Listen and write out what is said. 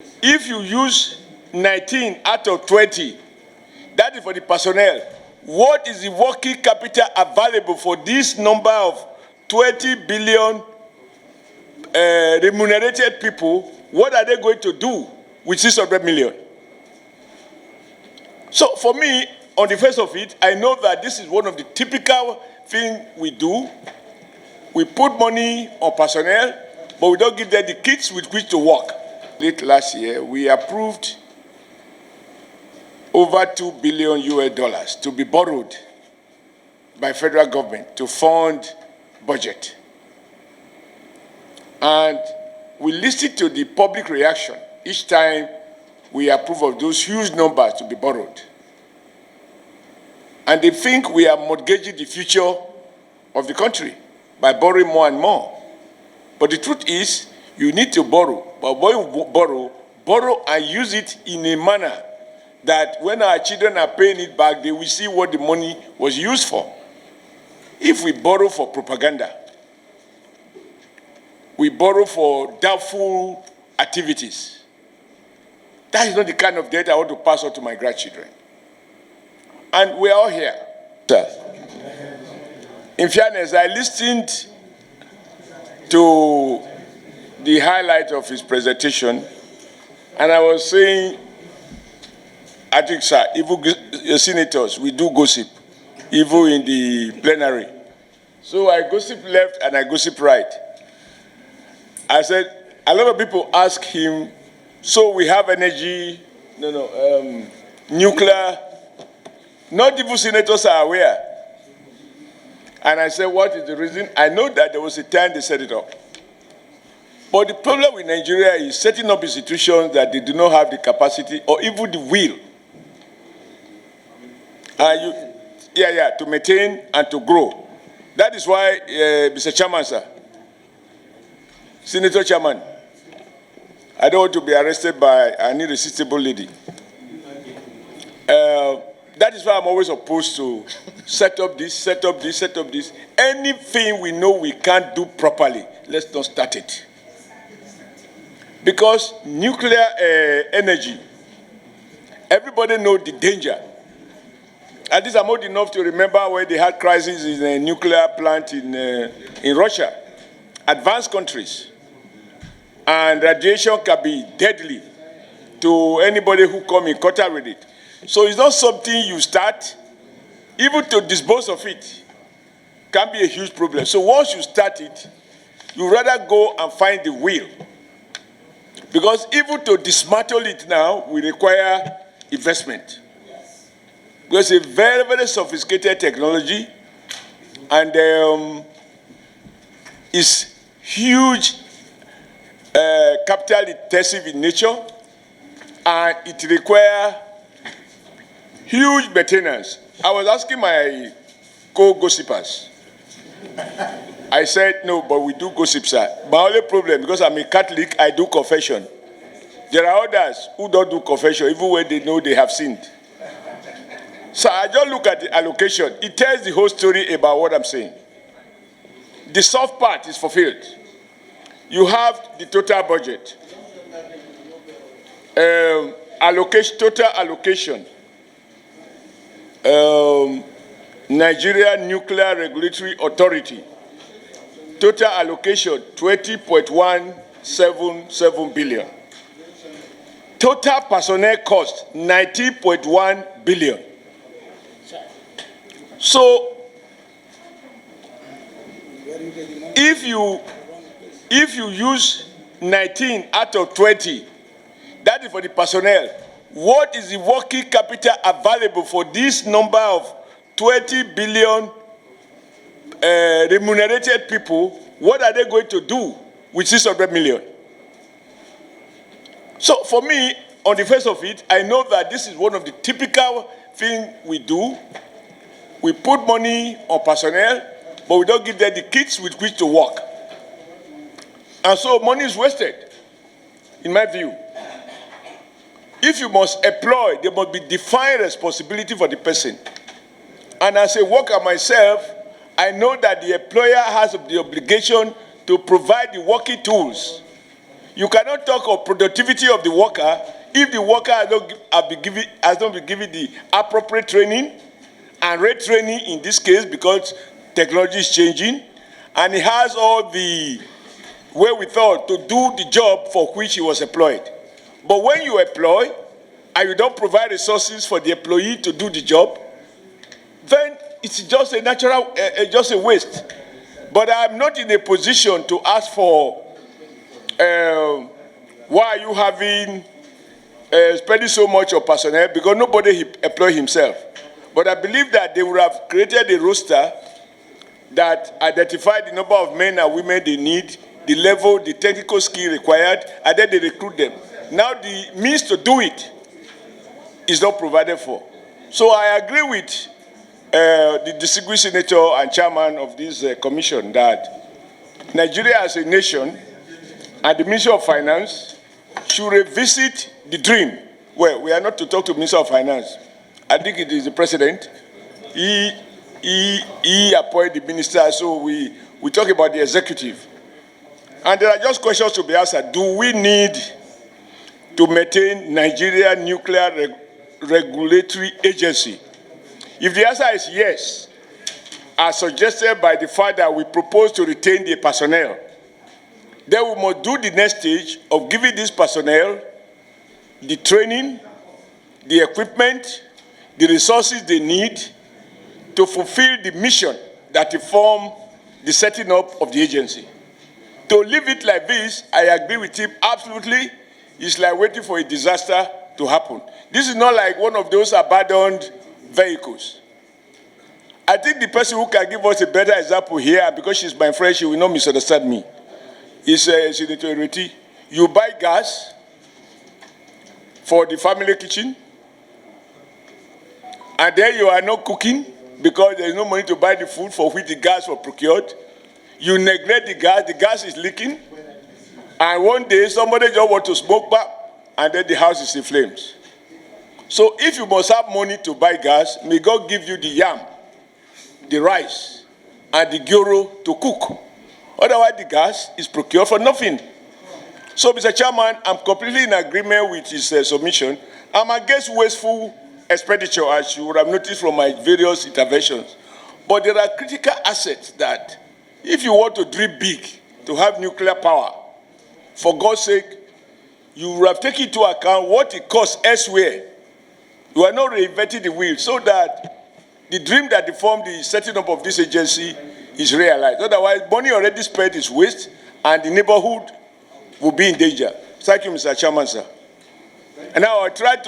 If you use 19 out of 20, that is for the personnel. What is the working capital available for this number of 20 billion remunerated people? What are they going to do with 600 million? So for me, on the face of it, I know that this is one of the typical things we do. We put money on personnel, but we don't give them the kits with which to work. Late last year, we approved over $2 billion US to be borrowed by federal government to fund budget. And we listened to the public reaction each time we approve of those huge numbers to be borrowed. And they think we are mortgaging the future of the country by borrowing more and more. But the truth is, you need to borrow. But when you borrow and use it in a manner that when our children are paying it back, they will see what the money was used for. If we borrow for propaganda, we borrow for doubtful activities, that is not the kind of debt I want to pass on to my grandchildren. And we are all here. In fairness, I listened to the highlight of his presentation, and I was saying, I think, sir, even senators, we do gossip, even in the plenary. So I gossip left and I gossip right. I said, a lot of people ask him, so we have energy, nuclear. Not even senators are aware. And I said, what is the reason? I know that there was a time they set it up. But the problem with Nigeria is setting up institutions that they do not have the capacity or even the will. To maintain and to grow. That is why, Mr. Chairman, sir, Senator Chairman, I don't want to be arrested by an irresistible lady. That is why I'm always opposed to set up this. Anything we know we can't do properly, let's not start it. Because nuclear energy, everybody knows the danger. At least I'm old enough to remember when they had crisis in a nuclear plant in Russia, advanced countries. And radiation can be deadly to anybody who come in contact with it. So it's not something you start, even to dispose of it can be a huge problem. So once you start it, you rather go and find the will. Because even to dismantle it now will require investment. Because it's a very, very sophisticated technology, and it's huge, capital intensive in nature, and it requires huge maintenance. I was asking my co-gossipers. I said, no, but we do gossip, sir. My only problem, because I'm a Catholic, I do confession. There are others who don't do confession, even when they know they have sinned. So I just look at the allocation. It tells the whole story about what I'm saying. The soft part is fulfilled. You have the total budget. Total allocation. Nigeria Nuclear Regulatory Authority. Total allocation, 20.177 billion. Total personnel cost, 19.1 billion. So, if you use 19 out of 20, that is for the personnel. What is the working capital available for this number of 20 billion remunerated people? What are they going to do with 600 million? So for me, on the face of it, I know that this is one of the typical things we do. We put money on personnel, but we don't give them the kits with which to work. And so money is wasted, in my view. If you must employ, there must be defined responsibility for the person. And as a worker myself, I know that the employer has the obligation to provide the working tools. You cannot talk of productivity of the worker if the worker has not been given the appropriate training and retraining in this case because technology is changing, and he has all the wherewithal to do the job for which he was employed. But when you employ and you don't provide resources for the employee to do the job, then it's just a natural, just a waste. But I'm not in a position to ask for why are you having spending so much of personnel, because nobody employ himself. But I believe that they would have created a roster that identified the number of men and women they need, the level, the technical skill required, and then they recruit them. Now the means to do it is not provided for. So I agree with the distinguished senator and chairman of this commission that Nigeria as a nation and the Ministry of Finance should revisit the dream. Well, we are not to talk to the Minister of Finance. I think it is the president. He appointed the minister, so we talk about the executive. And there are just questions to be answered. Do we need to maintain Nigeria Nuclear Regulatory Agency? If the answer is yes, as suggested by the fact that we propose to retain the personnel, then we must do the next stage of giving this personnel the training, the equipment, the resources they need to fulfill the mission that inform the setting up of the agency. To leave it like this, I agree with him absolutely. It's like waiting for a disaster to happen. This is not like one of those abandoned vehicles. I think the person who can give us a better example here, because she's my friend, she will not misunderstand me, is Senator Eriti. You buy gas for the family kitchen, and then you are not cooking because there is no money to buy the food for which the gas was procured. You neglect the gas is leaking, and one day somebody just wants to smoke back, and then the house is in flames. So if you must have money to buy gas, may God give you the yam, the rice, and the gyro to cook. Otherwise, the gas is procured for nothing. So, Mr. Chairman, I'm completely in agreement with his submission. I'm against wasteful expenditure, as you would have noticed from my various interventions. But there are critical assets that, if you want to dream big, to have nuclear power, for God's sake, you would have taken into account what it costs elsewhere. You are not reinventing the wheel so that the dream that deformed the setting up of this agency is realized. Otherwise, money already spent is waste, and the neighborhood will be in danger. Thank you, Mr. Chairman, sir. And now I try to